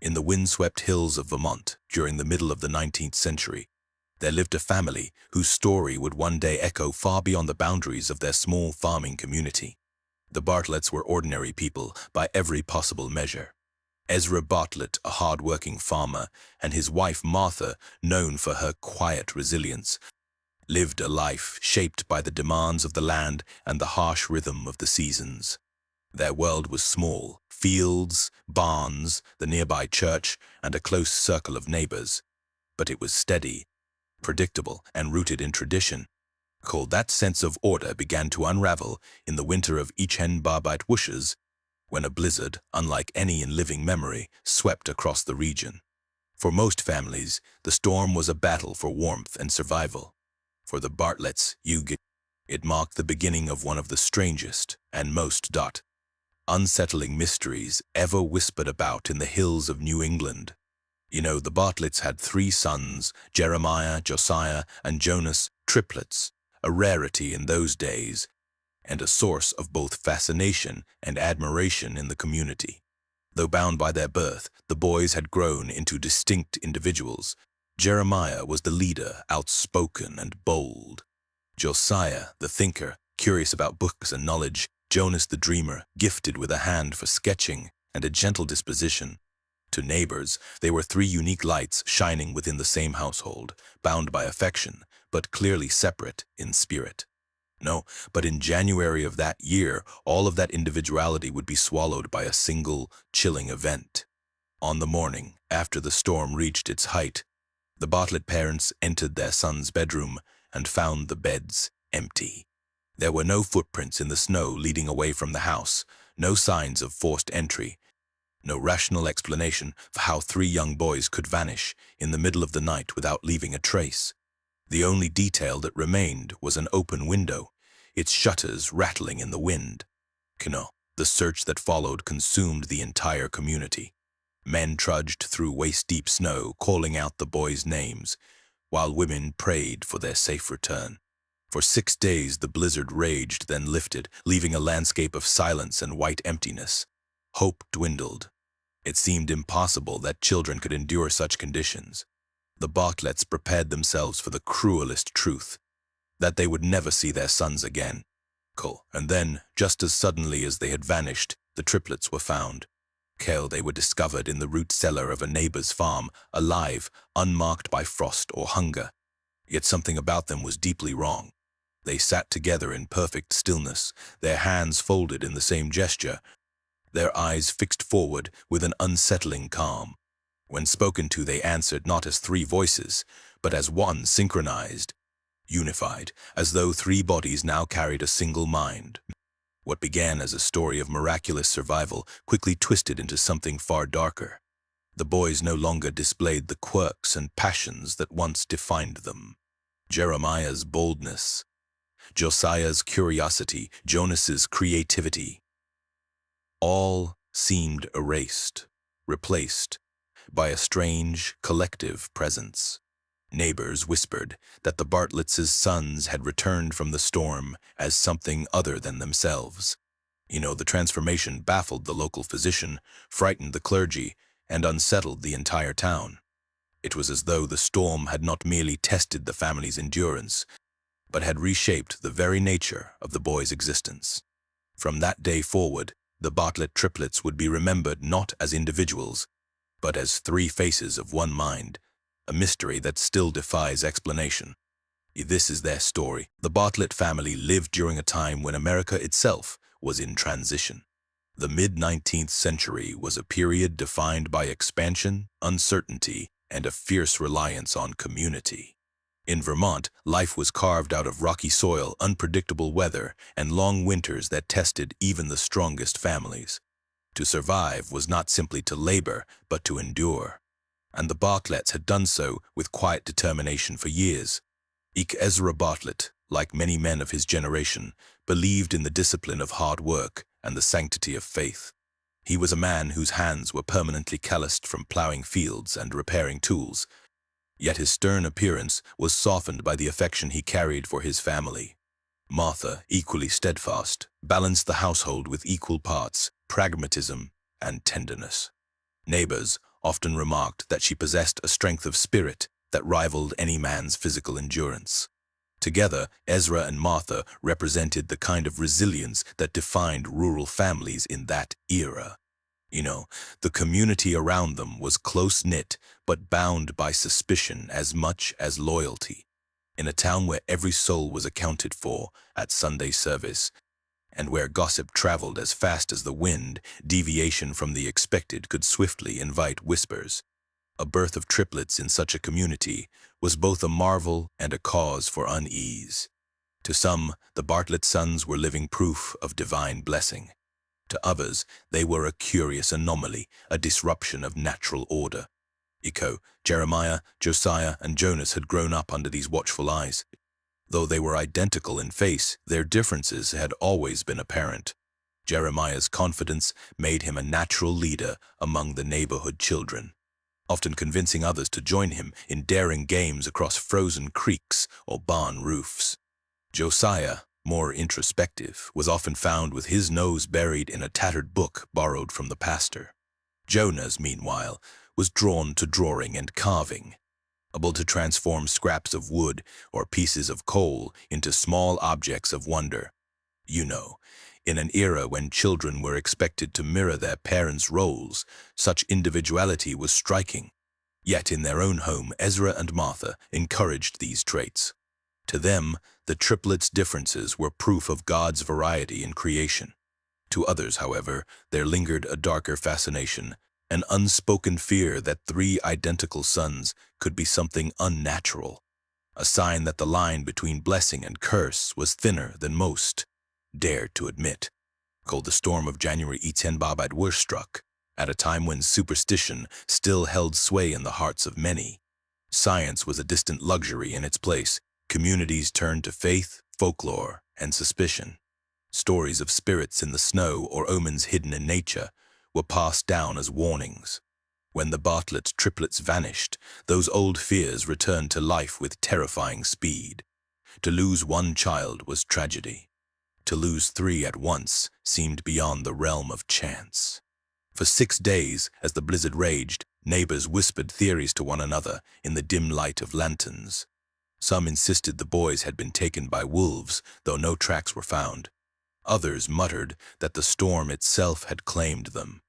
In the windswept hills of Vermont, during the middle of the 19th century, there lived a family whose story would one day echo far beyond the boundaries of their small farming community. The Bartletts were ordinary people by every possible measure. Ezra Bartlett, a hard-working farmer, and his wife Martha, known for her quiet resilience, lived a life shaped by the demands of the land and the harsh rhythm of the seasons. Their world was small: fields, barns, the nearby church, and a close circle of neighbors. But it was steady, predictable, and rooted in tradition. That sense of order began to unravel in the winter of 1850s, when a blizzard, unlike any in living memory, swept across the region. For most families, the storm was a battle for warmth and survival. For the Bartletts, it marked the beginning of one of the strangest and most unsettling mysteries ever whispered about in the hills of New England. The Bartletts had 3 sons, Jeremiah, Josiah, and Jonas, triplets, a rarity in those days, and a source of both fascination and admiration in the community. Though bound by their birth, the boys had grown into distinct individuals. Jeremiah was the leader, outspoken and bold. Josiah, the thinker, curious about books and knowledge. Jonas, the dreamer, gifted with a hand for sketching and a gentle disposition. To neighbors, they were 3 unique lights shining within the same household, bound by affection, but clearly separate in spirit. But in January of that year, all of that individuality would be swallowed by a single, chilling event. On the morning after the storm reached its height, the Bartlett parents entered their son's bedroom and found the beds empty. There were no footprints in the snow leading away from the house, no signs of forced entry, no rational explanation for how 3 young boys could vanish in the middle of the night without leaving a trace. The only detail that remained was an open window, its shutters rattling in the wind. The search that followed consumed the entire community. Men trudged through waist-deep snow, calling out the boys' names, while women prayed for their safe return. For 6 days the blizzard raged, then lifted, leaving a landscape of silence and white emptiness. Hope dwindled. It seemed impossible that children could endure such conditions. The Bartletts prepared themselves for the cruelest truth, that they would never see their sons again. And then, just as suddenly as they had vanished, the triplets were found. They were discovered in the root cellar of a neighbor's farm, alive, unmarked by frost or hunger. Yet something about them was deeply wrong. They sat together in perfect stillness, their hands folded in the same gesture, their eyes fixed forward with an unsettling calm. When spoken to, they answered not as 3 voices, but as one, synchronized, unified, as though 3 bodies now carried a single mind. What began as a story of miraculous survival quickly twisted into something far darker. The boys no longer displayed the quirks and passions that once defined them. Jeremiah's boldness, Josiah's curiosity, Jonas's creativity, all seemed erased, replaced by a strange, collective presence. Neighbors whispered that the Bartletts' sons had returned from the storm as something other than themselves. The transformation baffled the local physician, frightened the clergy, and unsettled the entire town. It was as though the storm had not merely tested the family's endurance, but had reshaped the very nature of the boys' existence. From that day forward, the Bartlett triplets would be remembered not as individuals, but as 3 faces of one mind, a mystery that still defies explanation. This is their story. The Bartlett family lived during a time when America itself was in transition. The mid-19th century was a period defined by expansion, uncertainty, and a fierce reliance on community. In Vermont, life was carved out of rocky soil, unpredictable weather, and long winters that tested even the strongest families. To survive was not simply to labor, but to endure. And the Bartletts had done so with quiet determination for years. Ezra Bartlett, like many men of his generation, believed in the discipline of hard work and the sanctity of faith. He was a man whose hands were permanently calloused from plowing fields and repairing tools, yet his stern appearance was softened by the affection he carried for his family. Martha, equally steadfast, balanced the household with equal parts, pragmatism and tenderness. Neighbors, often remarked that she possessed a strength of spirit that rivaled any man's physical endurance. Together, Ezra and Martha represented the kind of resilience that defined rural families in that era. You know, the community around them was close-knit but bound by suspicion as much as loyalty. In a town where every soul was accounted for at Sunday service, and where gossip traveled as fast as the wind, deviation from the expected could swiftly invite whispers. A birth of triplets in such a community was both a marvel and a cause for unease. To some, the Bartlett sons were living proof of divine blessing. To others, they were a curious anomaly, a disruption of natural order. Jeremiah, Josiah, and Jonas had grown up under these watchful eyes. Though they were identical in face, their differences had always been apparent. Jeremiah's confidence made him a natural leader among the neighborhood children, often convincing others to join him in daring games across frozen creeks or barn roofs. Josiah, more introspective, was often found with his nose buried in a tattered book borrowed from the pastor. Jonas, meanwhile, was drawn to drawing and carving, able to transform scraps of wood or pieces of coal into small objects of wonder. In an era when children were expected to mirror their parents' roles, such individuality was striking. Yet in their own home, Ezra and Martha encouraged these traits. To them, the triplets' differences were proof of God's variety in creation. To others, however, there lingered a darker fascination, an unspoken fear that three identical sons could be something unnatural, a sign that the line between blessing and curse was thinner than most dared to admit. The storm of January 1850s was struck, at a time when superstition still held sway in the hearts of many. Science was a distant luxury in its place. Communities turned to faith, folklore, and suspicion. Stories of spirits in the snow or omens hidden in nature were passed down as warnings. When the Bartlett triplets vanished, those old fears returned to life with terrifying speed. To lose one child was tragedy. To lose three at once seemed beyond the realm of chance. For 6 days, as the blizzard raged, neighbors whispered theories to one another in the dim light of lanterns. Some insisted the boys had been taken by wolves, though no tracks were found. Others muttered that the storm itself had claimed them,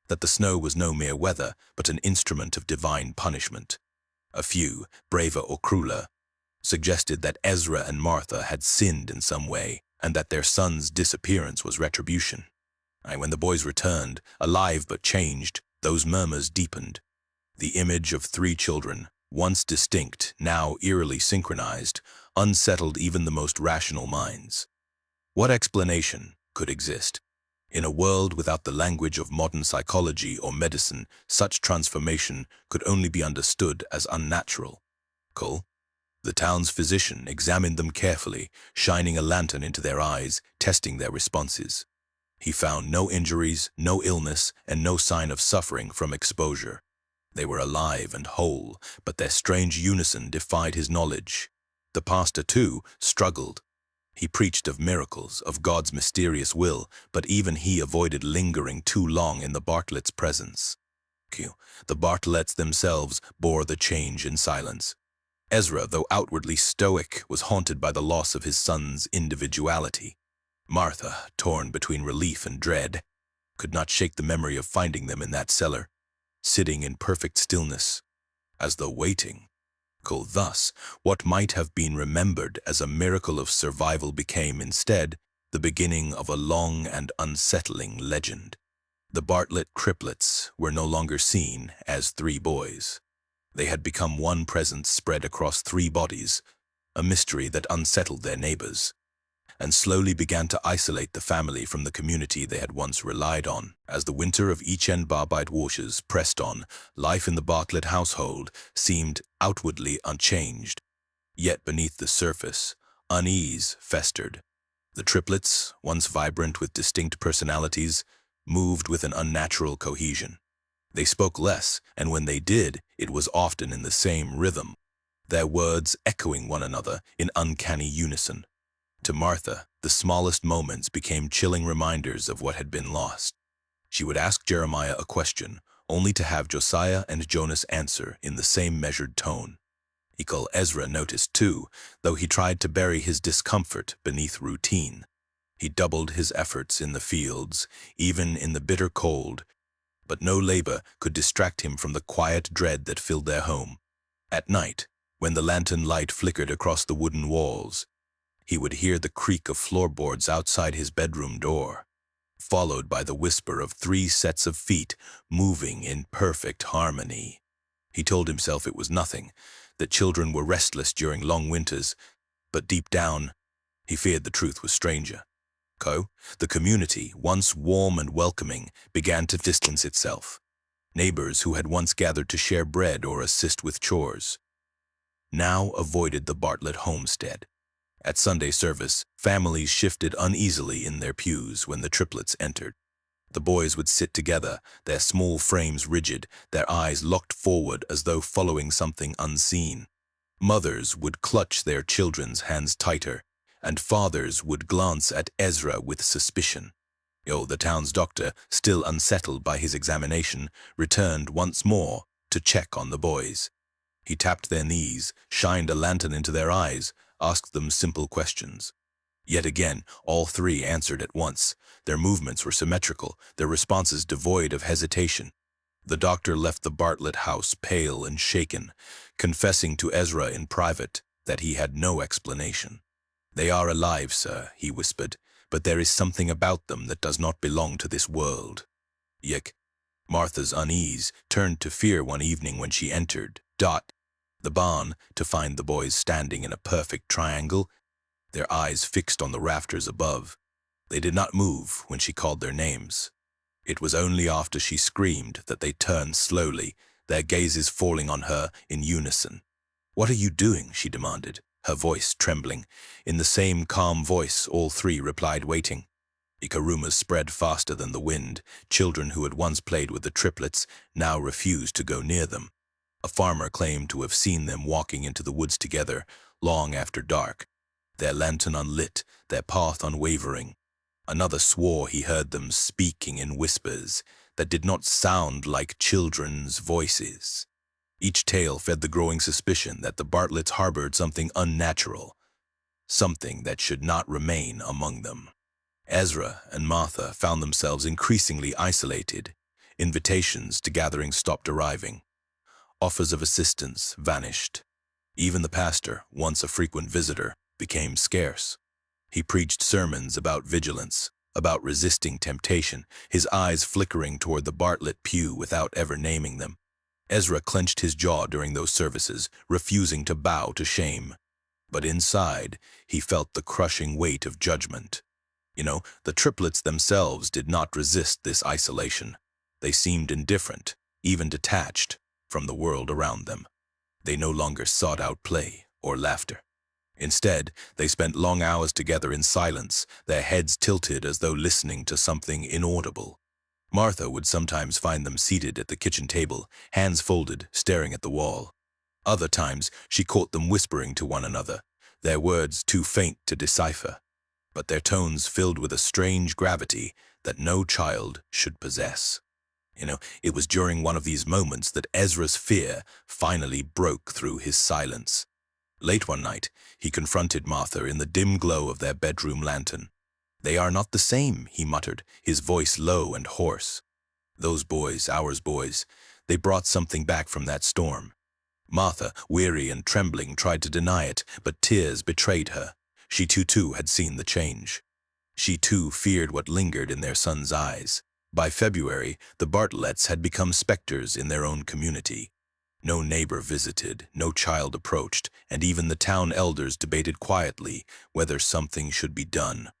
that the snow was no mere weather, but an instrument of divine punishment. A few, braver or crueler, suggested that Ezra and Martha had sinned in some way, and that their son's disappearance was retribution. When the boys returned, alive but changed, those murmurs deepened. The image of 3 children, once distinct, now eerily synchronized, unsettled even the most rational minds. What explanation could exist? In a world without the language of modern psychology or medicine, such transformation could only be understood as unnatural. The town's physician examined them carefully, shining a lantern into their eyes, testing their responses. He found no injuries, no illness, and no sign of suffering from exposure. They were alive and whole, but their strange unison defied his knowledge. The pastor, too, struggled. He preached of miracles, of God's mysterious will, but even he avoided lingering too long in the Bartlett's presence. The Bartletts themselves bore the change in silence. Ezra, though outwardly stoic, was haunted by the loss of his son's individuality. Martha, torn between relief and dread, could not shake the memory of finding them in that cellar, sitting in perfect stillness, as though waiting. Thus, what might have been remembered as a miracle of survival became instead the beginning of a long and unsettling legend. The Bartlett triplets were no longer seen as 3 boys. They had become one presence spread across 3 bodies, a mystery that unsettled their neighbors, and slowly began to isolate the family from the community they had once relied on. As the winter of 1850s pressed on, life in the Bartlett household seemed outwardly unchanged. Yet beneath the surface, unease festered. The triplets, once vibrant with distinct personalities, moved with an unnatural cohesion. They spoke less, and when they did, it was often in the same rhythm, their words echoing one another in uncanny unison. To Martha, the smallest moments became chilling reminders of what had been lost. She would ask Jeremiah a question, only to have Josiah and Jonas answer in the same measured tone. Ezra noticed too, though he tried to bury his discomfort beneath routine. He doubled his efforts in the fields, even in the bitter cold, but no labor could distract him from the quiet dread that filled their home. At night, when the lantern light flickered across the wooden walls, he would hear the creak of floorboards outside his bedroom door, followed by the whisper of 3 sets of feet moving in perfect harmony. He told himself it was nothing, that children were restless during long winters, but deep down, he feared the truth was stranger. The community, once warm and welcoming, began to distance itself. Neighbors who had once gathered to share bread or assist with chores now avoided the Bartlett homestead. At Sunday service, families shifted uneasily in their pews when the triplets entered. The boys would sit together, their small frames rigid, their eyes locked forward as though following something unseen. Mothers would clutch their children's hands tighter, and fathers would glance at Ezra with suspicion. The town's doctor, still unsettled by his examination, returned once more to check on the boys. He tapped their knees, shined a lantern into their eyes, asked them simple questions. Yet again, all 3 answered at once. Their movements were symmetrical, their responses devoid of hesitation. The doctor left the Bartlett house pale and shaken, confessing to Ezra in private that he had no explanation. "They are alive, sir," he whispered, "but there is something about them that does not belong to this world." Martha's unease turned to fear one evening when she entered the barn to find the boys standing in a perfect triangle, their eyes fixed on the rafters above. They did not move when she called their names. It was only after she screamed that they turned slowly, their gazes falling on her in unison. "What are you doing?" she demanded, her voice trembling. In the same calm voice, all 3 replied, "Waiting." Rumors spread faster than the wind. Children who had once played with the triplets now refused to go near them. A farmer claimed to have seen them walking into the woods together long after dark, their lantern unlit, their path unwavering. Another swore he heard them speaking in whispers that did not sound like children's voices. Each tale fed the growing suspicion that the Bartletts harbored something unnatural, something that should not remain among them. Ezra and Martha found themselves increasingly isolated. Invitations to gatherings stopped arriving. Offers of assistance vanished. Even the pastor, once a frequent visitor, became scarce. He preached sermons about vigilance, about resisting temptation, his eyes flickering toward the Bartlett pew without ever naming them. Ezra clenched his jaw during those services, refusing to bow to shame. But inside, he felt the crushing weight of judgment. The triplets themselves did not resist this isolation. They seemed indifferent, even detached from the world around them. They no longer sought out play or laughter. Instead, they spent long hours together in silence, their heads tilted as though listening to something inaudible. Martha would sometimes find them seated at the kitchen table, hands folded, staring at the wall. Other times, she caught them whispering to one another, their words too faint to decipher, but their tones filled with a strange gravity that no child should possess. It was during one of these moments that Ezra's fear finally broke through his silence. Late one night, he confronted Martha in the dim glow of their bedroom lantern. "They are not the same," he muttered, his voice low and hoarse. "Those boys, our boys, they brought something back from that storm." Martha, weary and trembling, tried to deny it, but tears betrayed her. She too had seen the change. She too feared what lingered in their son's eyes. By February, the Bartletts had become specters in their own community. No neighbor visited, no child approached, and even the town elders debated quietly whether something should be done.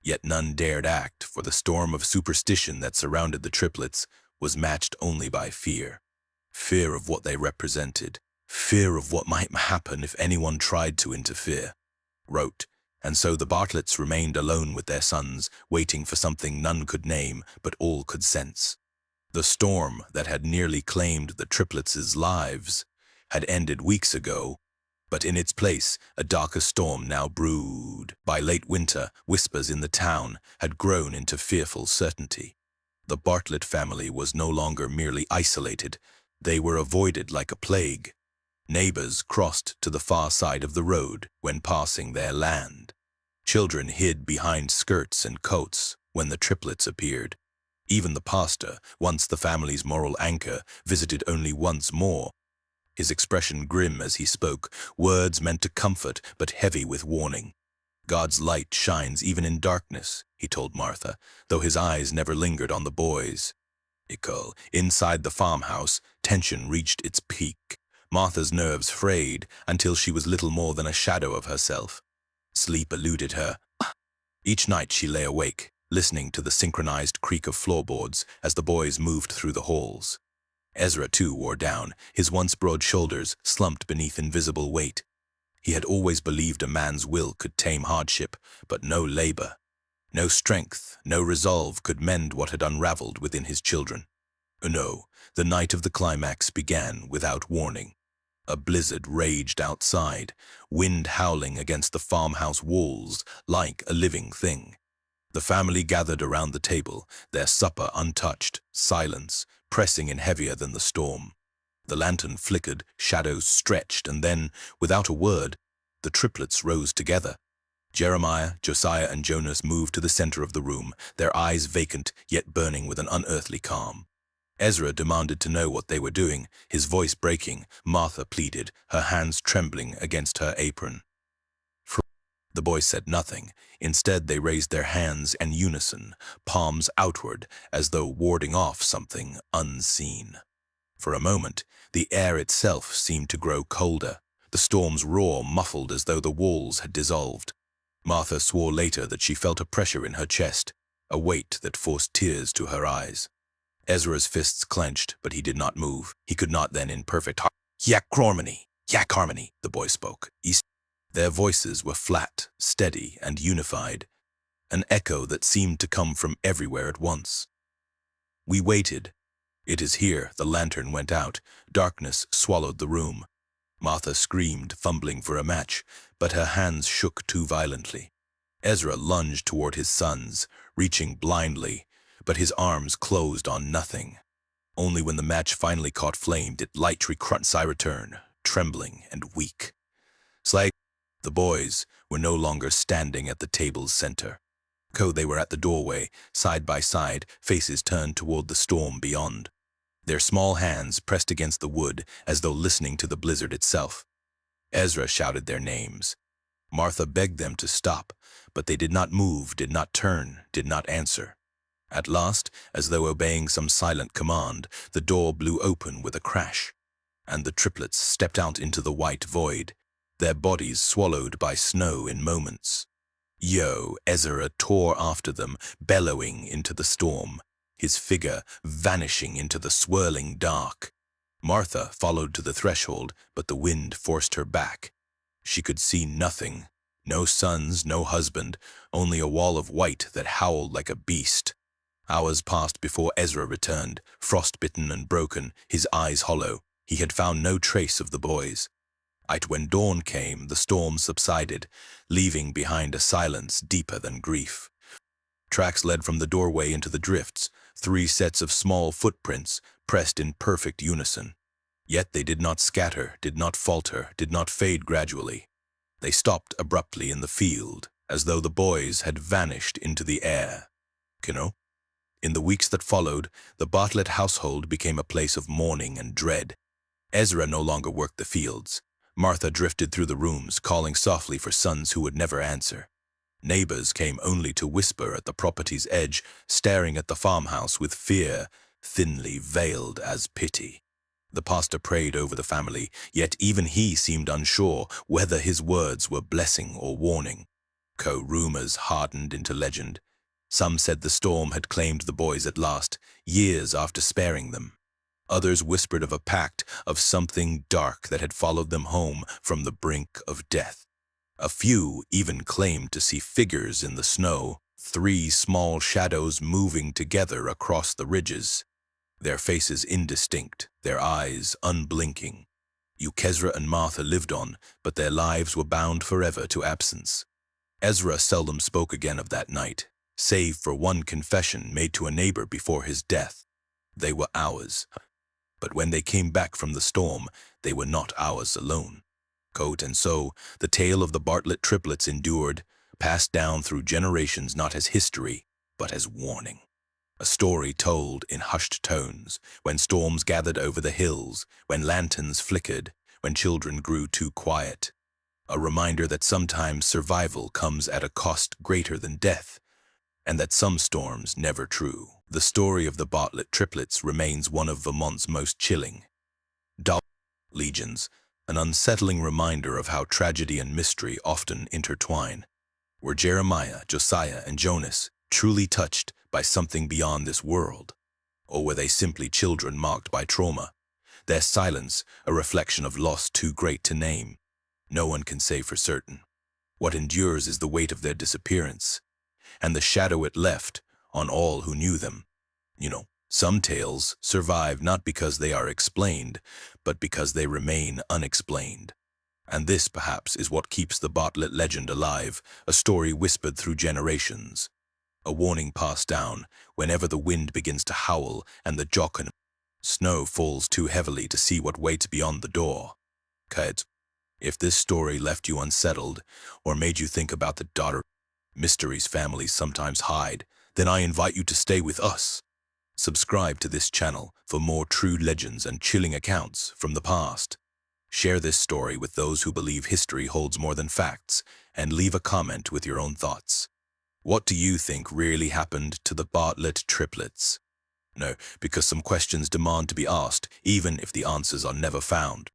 Yet none dared act, for the storm of superstition that surrounded the triplets was matched only by fear. Fear of what they represented, fear of what might happen if anyone tried to interfere. And so the Bartletts remained alone with their sons, waiting for something none could name, but all could sense. The storm that had nearly claimed the triplets' lives had ended weeks ago, but in its place, a darker storm now brewed. By late winter, whispers in the town had grown into fearful certainty. The Bartlett family was no longer merely isolated. They were avoided like a plague. Neighbors crossed to the far side of the road when passing their land. Children hid behind skirts and coats when the triplets appeared. Even the pastor, once the family's moral anchor, visited only once more, his expression grim as he spoke, words meant to comfort but heavy with warning. "God's light shines even in darkness," he told Martha, though his eyes never lingered on the boys. Inside the farmhouse, tension reached its peak. Martha's nerves frayed until she was little more than a shadow of herself. Sleep eluded her. Each night she lay awake, listening to the synchronized creak of floorboards as the boys moved through the halls. Ezra, too, wore down, his once broad shoulders slumped beneath invisible weight. He had always believed a man's will could tame hardship, but no labor. No strength, no resolve could mend what had unraveled within his children. No, the night of the climax began without warning. A blizzard raged outside, wind howling against the farmhouse walls like a living thing. The family gathered around the table, their supper untouched, silence pressing in heavier than the storm. The lantern flickered, shadows stretched, and then, without a word, the triplets rose together. Jeremiah, Josiah, and Jonas moved to the center of the room, their eyes vacant yet burning with an unearthly calm. Ezra demanded to know what they were doing, his voice breaking. Martha pleaded, her hands trembling against her apron. The boys said nothing. Instead, they raised their hands in unison, palms outward, as though warding off something unseen. For a moment, the air itself seemed to grow colder, the storm's roar muffled as though the walls had dissolved. Martha swore later that she felt a pressure in her chest, a weight that forced tears to her eyes. Ezra's fists clenched, but he did not move. He could not then in perfect Yak harmony, the boy spoke. Their voices were flat, steady, and unified, an echo that seemed to come from everywhere at once. We waited. "It is here." The lantern went out. Darkness swallowed the room. Martha screamed, fumbling for a match, but her hands shook too violently. Ezra lunged toward his sons, reaching blindly, but his arms closed on nothing. Only when the match finally caught flame did light return, trembling and weak. The boys were no longer standing at the table's center. They were at the doorway, side by side, faces turned toward the storm beyond. Their small hands pressed against the wood as though listening to the blizzard itself. Ezra shouted their names. Martha begged them to stop, but they did not move, did not turn, did not answer. At last, as though obeying some silent command, the door blew open with a crash, and the triplets stepped out into the white void, their bodies swallowed by snow in moments. Ezra tore after them, bellowing into the storm, his figure vanishing into the swirling dark. Martha followed to the threshold, but the wind forced her back. She could see nothing, no sons, no husband, only a wall of white that howled like a beast. Hours passed before Ezra returned, frostbitten and broken, his eyes hollow. He had found no trace of the boys. When dawn came, the storm subsided, leaving behind a silence deeper than grief. Tracks led from the doorway into the drifts, 3 sets of small footprints pressed in perfect unison. Yet they did not scatter, did not falter, did not fade gradually. They stopped abruptly in the field, as though the boys had vanished into the air. In the weeks that followed, the Bartlett household became a place of mourning and dread. Ezra no longer worked the fields. Martha drifted through the rooms, calling softly for sons who would never answer. Neighbors came only to whisper at the property's edge, staring at the farmhouse with fear, thinly veiled as pity. The pastor prayed over the family, yet even he seemed unsure whether his words were blessing or warning. Rumors hardened into legend. Some said the storm had claimed the boys at last, years after sparing them. Others whispered of a pact, of something dark that had followed them home from the brink of death. A few even claimed to see figures in the snow, 3 small shadows moving together across the ridges, their faces indistinct, their eyes unblinking. Ezra and Martha lived on, but their lives were bound forever to absence. Ezra seldom spoke again of that night. save for one confession made to a neighbor before his death. They were ours. But when they came back from the storm, they were not ours alone. And so, the tale of the Bartlett Triplets endured, passed down through generations not as history, but as warning. A story told in hushed tones, when storms gathered over the hills, when lanterns flickered, when children grew too quiet. A reminder that sometimes survival comes at a cost greater than death, and that some storms never true. The story of the Bartlett Triplets remains one of Vermont's most chilling legends, an unsettling reminder of how tragedy and mystery often intertwine. Were Jeremiah, Josiah, and Jonas truly touched by something beyond this world? Or were they simply children marked by trauma, their silence a reflection of loss too great to name? No one can say for certain. What endures is the weight of their disappearance, and the shadow it left on all who knew them. Some tales survive not because they are explained, but because they remain unexplained. And this, perhaps, is what keeps the Bartlett legend alive, a story whispered through generations. A warning passed down whenever the wind begins to howl and the jockin' snow falls too heavily to see what waits beyond the door. Kids, if this story left you unsettled or made you think about the mysteries families sometimes hide, then I invite you to stay with us. Subscribe to this channel for more true legends and chilling accounts from the past. Share this story with those who believe history holds more than facts, and leave a comment with your own thoughts. What do you think really happened to the Bartlett Triplets? No, because some questions demand to be asked, even if the answers are never found.